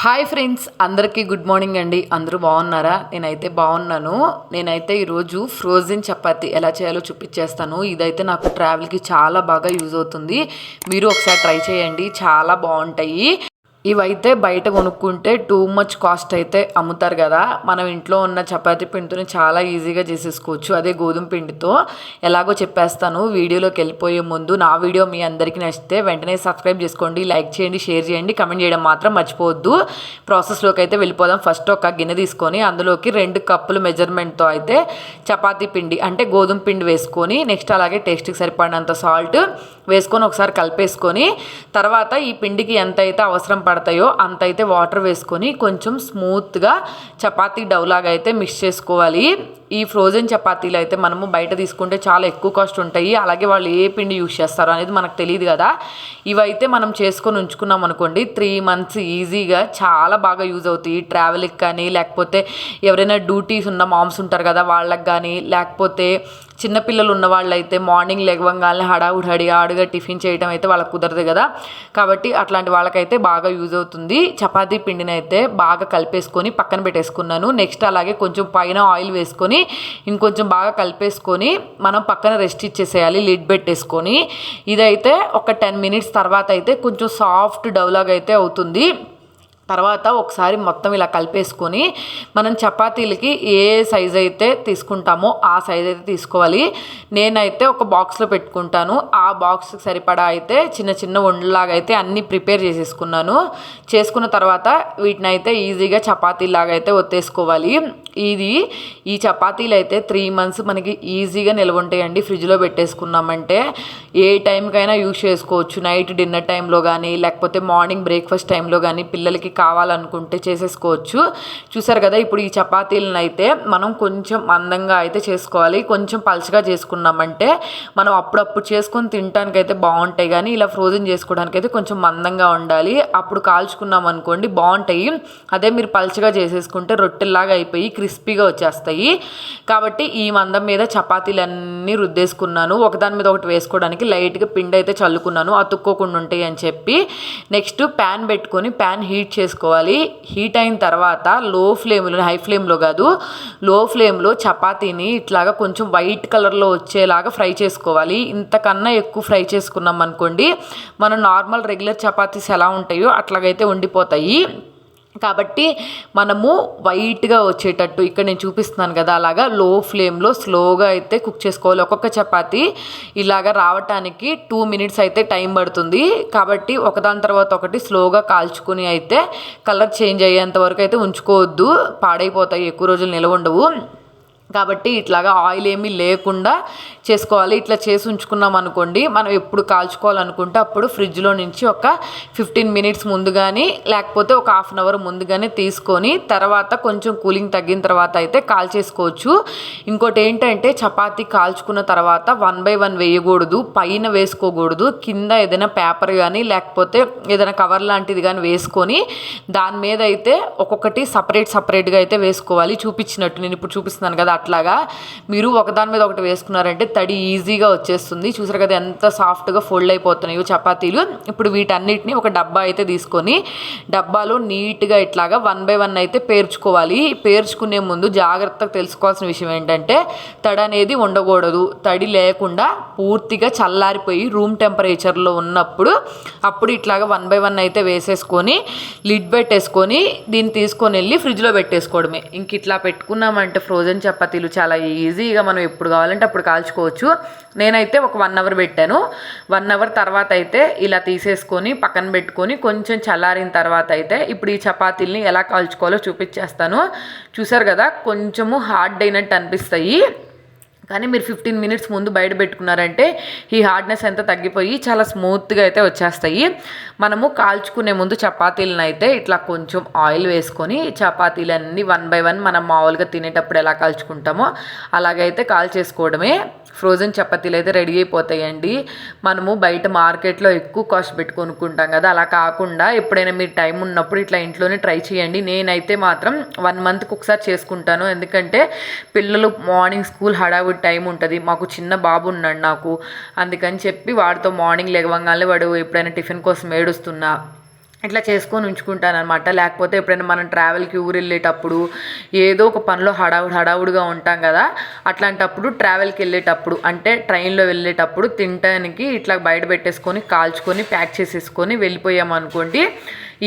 Hi friends, అందరికీ good morning అండి. అందరూ బాగున్నారా? నేనైతే బాగున్నాను. నేనైతే ఈరోజు ఫ్రోజన్ చపాతీ ఎలా చేయాలో చూపించేస్తాను. ఇదైతే నాకు ట్రావెల్కి చాలా బాగా యూజ్ అవుతుంది. మీరు ఒకసారి ట్రై చేయండి, చాలా బాగుంటాయి. ఇవైతే బయట కొనుక్కుంటే టూ మచ్ కాస్ట్ అయితే అమ్ముతారు కదా. మనం ఇంట్లో ఉన్న చపాతీ పిండితో చాలా ఈజీగా చేసేసుకోవచ్చు. అదే గోధుమ పిండితో ఎలాగో చెప్పేస్తాను. వీడియోలోకి వెళ్ళిపోయే ముందు నా వీడియో మీ అందరికీ నచ్చితే వెంటనే సబ్స్క్రైబ్ చేసుకోండి, లైక్ చేయండి, షేర్ చేయండి, కమెంట్ చేయడం మాత్రం మర్చిపోవద్దు. ప్రాసెస్లోకి అయితే వెళ్ళిపోదాం. ఫస్ట్ ఒక గిన్నె తీసుకొని అందులోకి 2 కప్పులు మెజర్మెంట్తో అయితే చపాతీ పిండి అంటే గోధుమ పిండి వేసుకొని, నెక్స్ట్ అలాగే టేస్ట్కి సరిపడినంత సాల్ట్ వేసుకొని ఒకసారి కలిపేసుకొని, తర్వాత ఈ పిండికి ఎంత అయితే అవసరం పడతాయో అంత అయితే వాటర్ వేసుకొని కొంచెం స్మూత్గా చపాతీ డౌలాగా అయితే మిక్స్ చేసుకోవాలి. ఈ ఫ్రోజన్ చపాతీలు అయితే మనము బయట తీసుకుంటే చాలా ఎక్కువ కాస్ట్ ఉంటాయి. అలాగే వాళ్ళు ఏ పిండి యూజ్ చేస్తారో అనేది మనకు తెలియదు కదా. ఇవైతే మనం చేసుకొని ఉంచుకున్నాం అనుకోండి, 3 months ఈజీగా చాలా బాగా యూజ్ అవుతాయి. ట్రావెల్కి కానీ, లేకపోతే ఎవరైనా డ్యూటీస్ ఉన్న మామ్స్ ఉంటారు కదా వాళ్ళకి కానీ, లేకపోతే చిన్నపిల్లలు ఉన్న వాళ్ళు అయితే మార్నింగ్ లేవగానే హడావుడిగా టిఫిన్ చేయడం అయితే వాళ్ళకి కుదరదు కదా. కాబట్టి అట్లాంటి వాళ్ళకైతే బాగా యూజ్ అవుతుంది. చపాతీ పిండిని అయితే బాగా కలిపేసుకొని పక్కన పెట్టేసుకున్నాను. నెక్స్ట్ అలాగే కొంచెం పైన ఆయిల్ వేసుకొని ఇంకొంచెం బాగా కలిపేసుకొని మనం పక్కన రెస్ట్ ఇచ్చేసేయాలి, లిడ్ పెట్టేసుకొని. ఇదైతే ఒక 10 minutes తర్వాత అయితే కొంచెం సాఫ్ట్ డౌలాగా అయితే అవుతుంది. తర్వాత ఒకసారి మొత్తం ఇలా కలిపేసుకొని మనం చపాతీలకి ఏ సైజ్ అయితే తీసుకుంటామో ఆ సైజ్ అయితే తీసుకోవాలి. నేనైతే ఒక బాక్స్లో పెట్టుకుంటాను. ఆ బాక్స్కి సరిపడా అయితే చిన్న చిన్న ఉండలాగా అయితే అన్నీ ప్రిపేర్ చేసేసుకున్నాను. చేసుకున్న తర్వాత వీటిని అయితే ఈజీగా చపాతీలాగా అయితే ఒత్తేసుకోవాలి. ఈ చపాతీలు అయితే 3 months మనకి ఈజీగా నిల్వ ఉంటాయండి. ఫ్రిడ్జ్లో పెట్టేసుకున్నామంటే ఏ టైంకైనా యూజ్ చేసుకోవచ్చు. నైట్ డిన్నర్ టైంలో కానీ, లేకపోతే మార్నింగ్ బ్రేక్ఫాస్ట్ టైంలో కానీ పిల్లలకి కావాలనుకుంటే చేసేసుకోవచ్చు. చూసారు కదా, ఇప్పుడు ఈ చపాతీలను అయితే మనం కొంచెం మందంగా అయితే చేసుకోవాలి. కొంచెం పలుచగా చేసుకున్నామంటే మనం అప్పుడప్పుడు చేసుకొని తినడానికి అయితే బాగుంటాయి, కానీ ఇలా ఫ్రోజన్ చేసుకోవడానికి అయితే కొంచెం మందంగా ఉండాలి. అప్పుడు కాల్చుకున్నాం అనుకోండి బాగుంటాయి. అదే మీరు పలుచగా చేసేసుకుంటే రొట్టెల్లాగా అయిపోయి క్రిస్పీగా వచ్చేస్తాయి. కాబట్టి ఈ మందం మీద చపాతీలన్నీ రుద్దేసుకున్నాను. ఒకదాని మీద ఒకటి వేసుకోవడానికి లైట్గా పిండి అయితే చల్లుకున్నాను, అతుక్కోకుండా ఉంటాయి అని చెప్పి. నెక్స్ట్ ప్యాన్ పెట్టుకొని ప్యాన్ హీట్ చేసుకోవాలి. హీట్ అయిన తర్వాత హై ఫ్లేమ్లో కాదు, లో ఫ్లేమ్లో చపాతీని ఇట్లాగా కొంచెం వైట్ కలర్లో వచ్చేలాగా ఫ్రై చేసుకోవాలి. ఇంతకన్నా ఎక్కువ ఫ్రై చేసుకున్నాం అనుకోండి మనం నార్మల్ రెగ్యులర్ చపాతీస్ ఎలా ఉంటాయో అట్లాగైతే ఉండిపోతాయి. కాబట్టి మనము వైట్గా వచ్చేటట్టు ఇక్కడ నేను చూపిస్తున్నాను కదా, అలాగా లో ఫ్లేమ్లో స్లోగా అయితే కుక్ చేసుకోవాలి. ఒక్కొక్క చపాతీ ఇలాగా రావటానికి 2 minutes అయితే టైం పడుతుంది. కాబట్టి ఒకదాని తర్వాత ఒకటి స్లోగా కాల్చుకుని అయితే కలర్ చేంజ్ అయ్యేంత వరకు అయితే ఉంచుకోవద్దు, పాడైపోతాయి, ఎక్కువ రోజులు నిలవ ఉండవు. కాబట్టి ఇట్లాగా ఆయిల్ ఏమీ లేకుండా చేసుకోవాలి. ఇట్లా చేసి ఉంచుకున్నాం అనుకోండి, మనం ఎప్పుడు కాల్చుకోవాలనుకుంటే అప్పుడు ఫ్రిడ్జ్లో నుంచి ఒక 15 minutes ముందు కానీ, లేకపోతే ఒక 1/2 hour ముందు కానీ తీసుకొని తర్వాత కొంచెం కూలింగ్ తగ్గిన తర్వాత అయితే కాల్చేసుకోవచ్చు. ఇంకోటి ఏంటంటే చపాతీ కాల్చుకున్న తర్వాత 1 by 1 వేయకూడదు, పైన వేసుకోకూడదు. కింద ఏదైనా పేపర్ కానీ లేకపోతే ఏదైనా కవర్ లాంటిది కానీ వేసుకొని దాని మీద అయితే ఒక్కొక్కటి సపరేట్గా అయితే వేసుకోవాలి. చూపించినట్టు నేను ఇప్పుడు చూపిస్తున్నాను కదా, అట్లాగా మీరు ఒకదాని మీద ఒకటి వేసుకున్నారంటే తడి ఈజీగా వచ్చేస్తుంది. చూసారు కదా ఎంత సాఫ్ట్గా ఫోల్డ్ అయిపోతున్నాయి చపాతీలు. ఇప్పుడు వీటన్నిటిని ఒక డబ్బా అయితే తీసుకొని డబ్బాలో నీట్గా ఇట్లాగా 1 by 1 అయితే పేర్చుకోవాలి. పేర్చుకునే ముందు జాగ్రత్తగా తెలుసుకోవాల్సిన విషయం ఏంటంటే తడి అనేది ఉండకూడదు. తడి లేకుండా పూర్తిగా చల్లారిపోయి రూమ్ టెంపరేచర్లో ఉన్నప్పుడు అప్పుడు ఇట్లాగా 1 by 1 అయితే వేసేసుకొని లిడ్ పెట్టేసుకొని దీన్ని తీసుకొని వెళ్ళి ఫ్రిడ్జ్లో పెట్టేసుకోవడమే. ఇంక ఇట్లా పెట్టుకున్నామంటే ఫ్రోజన్ చపాతీలు చాలా ఈజీగా మనం ఎప్పుడు కావాలంటే అప్పుడు కాల్చుకోవచ్చు. నేనైతే ఒక 1 hour పెట్టాను. 1 hour తర్వాత అయితే ఇలా తీసేసుకొని పక్కన పెట్టుకొని కొంచెం చల్లారిన తర్వాత అయితే ఇప్పుడు ఈ చపాతీల్ని ఎలా కాల్చుకోవాలో చూపించేస్తాను. చూసారు కదా, కొంచెము హార్డ్ అయినట్టు అనిపిస్తాయి, కానీ మీరు 15 minutes ముందు బయట పెట్టుకున్నారంటే ఈ హార్డ్నెస్ అంతా తగ్గిపోయి చాలా స్మూత్గా అయితే వచ్చేస్తాయి. మనము కాల్చుకునే ముందు చపాతీలను అయితే ఇట్లా కొంచెం ఆయిల్ వేసుకొని చపాతీలన్నీ 1 by 1 మనం మామూలుగా తినేటప్పుడు ఎలా కాల్చుకుంటామో అలాగైతే కాల్చేసుకోవడమే. ఫ్రోజన్ చపాతీలు అయితే రెడీ అయిపోతాయండి. మనము బయట మార్కెట్లో ఎక్కువ కాస్ట్ పెట్టి కొనుక్కుంటాం కదా, అలా కాకుండా ఎప్పుడైనా మీరు టైం ఉన్నప్పుడు ఇట్లా ఇంట్లోనే ట్రై చేయండి. నేనైతే మాత్రం 1 monthకి ఒకసారి చేసుకుంటాను. ఎందుకంటే పిల్లలు మార్నింగ్ స్కూల్ హడావుడి టైం ఉంటుంది. మాకు చిన్న బాబు ఉన్నాడు నాకు, అందుకని చెప్పి వాడితో మార్నింగ్ లేవగానే వాడు ఎప్పుడైనా టిఫిన్ కోసం ఏడుస్తున్నా ఇట్లా చేసుకొని ఉంచుకుంటాను అనమాట. లేకపోతే ఎప్పుడైనా మనం ట్రావెల్కి ఊరు వెళ్ళేటప్పుడు ఏదో ఒక పనిలో హడావుడిగా ఉంటాం కదా, అట్లాంటప్పుడు ట్రావెల్కి వెళ్ళేటప్పుడు అంటే ట్రైన్లో వెళ్ళేటప్పుడు తినడానికి ఇట్లా బయట పెట్టేసుకొని కాల్చుకొని ప్యాక్ చేసేసుకొని వెళ్ళిపోయామనుకోండి,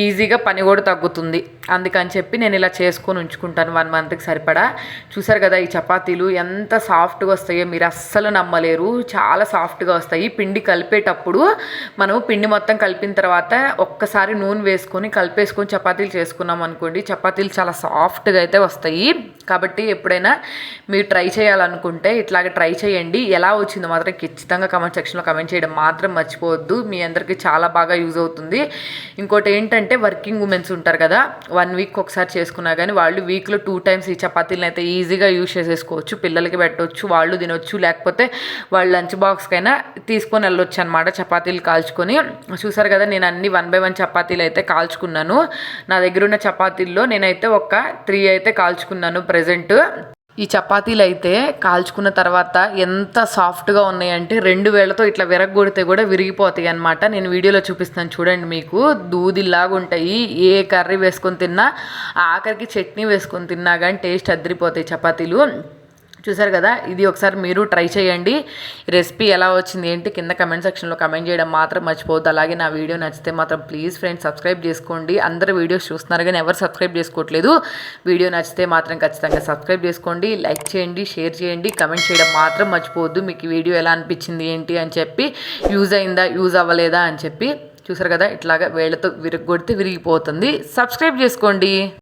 ఈజీగా పని కూడా తగ్గుతుంది. అందుకని చెప్పి నేను ఇలా చేసుకొని ఉంచుకుంటాను 1 మంత్కి సరిపడా. చూసారు కదా ఈ చపాతీలు ఎంత సాఫ్ట్గా వస్తాయో మీరు అస్సలు నమ్మలేరు, చాలా సాఫ్ట్గా వస్తాయి. పిండి కలిపేటప్పుడు మనం పిండి మొత్తం కలిపిన తర్వాత ఒక్కసారి నూనె వేసుకొని కలిపేసుకొని చపాతీలు చేసుకున్నాం అనుకోండి, చపాతీలు చాలా సాఫ్ట్గా అయితే వస్తాయి. కాబట్టి ఎప్పుడైనా మీరు ట్రై చేయాలనుకుంటే ఇట్లాగే ట్రై చేయండి. ఎలా వచ్చిందో మాత్రం ఖచ్చితంగా కామెంట్ సెక్షన్లో కామెంట్ చేయడం మాత్రం మర్చిపోవద్దు. మీ అందరికీ చాలా బాగా యూజ్ అవుతుంది. ఇంకోటి ఏంటంటే వర్కింగ్ ఉమెన్స్ ఉంటారు కదా, 1 వీక్ ఒకసారి చేసుకున్నా కానీ వాళ్ళు వీక్లో 2 టైమ్స్ ఈ చపాతీలను అయితే ఈజీగా యూజ్ చేసేసుకోవచ్చు. పిల్లలకి పెట్టవచ్చు, వాళ్ళు తినొచ్చు, లేకపోతే వాళ్ళ లంచ్ బాక్స్కైనా తీసుకొని వెళ్ళొచ్చు అనమాట చపాతీలు కాల్చుకొని. చూసారు కదా నేను అన్ని 1 by 1 చపాతీలు అయితే కాల్చుకున్నాను. నా దగ్గర ఉన్న చపాతీల్లో నేనైతే ఒక 3 అయితే కాల్చుకున్నాను ప్రజెంట్. ఈ చపాతీలు అయితే కాల్చుకున్న తర్వాత ఎంత సాఫ్ట్గా ఉన్నాయంటే 2 వేళ్లతో ఇట్లా విరగొడితే కూడా విరిగిపోతాయి అనమాట. నేను వీడియోలో చూపిస్తాను చూడండి, మీకు దూదిలాగా ఉంటాయి. ఏ కర్రీ వేసుకొని తిన్నా, ఆఖరికి చట్నీ వేసుకొని తిన్నా కానీ టేస్ట్ అదిరిపోతాయి చపాతీలు. చూసారు కదా, ఇది ఒకసారి మీరు ట్రై చేయండి. రెసిపీ ఎలా వచ్చింది ఏంటి కింద కమెంట్ సెక్షన్లో కమెంట్ చేయడం మాత్రం మర్చిపోవద్దు. అలాగే నా వీడియో నచ్చితే మాత్రం ప్లీజ్ ఫ్రెండ్స్ సబ్స్క్రైబ్ చేసుకోండి. అందరూ వీడియోస్ చూస్తున్నారు కానీ ఎవరు సబ్స్క్రైబ్ చేసుకోవట్లేదు. వీడియో నచ్చితే మాత్రం ఖచ్చితంగా సబ్స్క్రైబ్ చేసుకోండి, లైక్ చేయండి, షేర్ చేయండి, కమెంట్ చేయడం మాత్రం మర్చిపోవద్దు. మీకు ఈ వీడియో ఎలా అనిపించింది ఏంటి అని చెప్పి, యూజ్ అయిందా యూజ్ అవ్వలేదా అని చెప్పి. చూసారు కదా ఇట్లాగా వేళ్ళతో విరగొడితే విరిగిపోతుంది. సబ్స్క్రైబ్ చేసుకోండి.